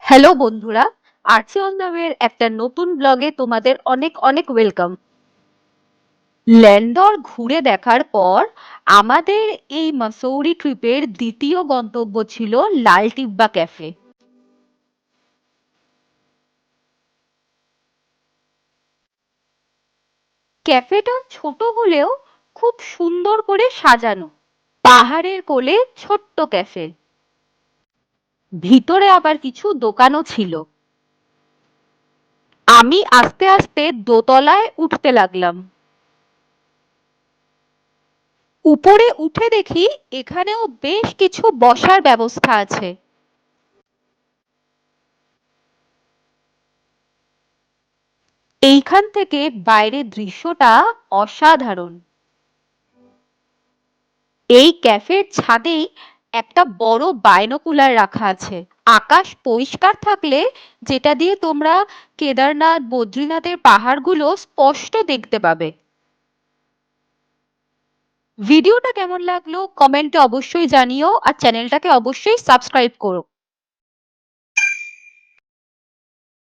Hello বন্ধুরা, RC on the ওয়ের একটা নতুন ব্লগে তোমাদের অনেক অনেক ওয়েলকাম। ল্যান্ডর ঘুরে দেখার পর আমাদের এই মাসৌরি ট্রিপের দ্বিতীয় গন্তব্য ছিল লাল টিব্বা ক্যাফে। ক্যাফেটা ছোট হলেও খুব সুন্দর করে সাজানো, পাহাড়ের কোলে ছোট্ট ক্যাফে, ভিতরে আবার কিছু দোকানও ছিল। আমি আস্তে আস্তে দোতলায় উঠতে লাগলাম। উপরে উঠে দেখি এখানেও বেশ কিছু বসার ব্যবস্থা আছে। এইখান থেকে বাইরের দৃশ্যটা অসাধারণ। এই ক্যাফের ছাদেই একটা বড় বাইনোকুলার রাখা আছে। আকাশ পরিষ্কার থাকলে যেটা দিয়ে তোমরা কেদারনাথ বদ্রীনাথের পাহাড়গুলো স্পষ্ট দেখতে পাবে। ভিডিওটা কেমন লাগলো কমেন্টে অবশ্যই জানিও, আর চ্যানেলটাকে অবশ্যই সাবস্ক্রাইব করো।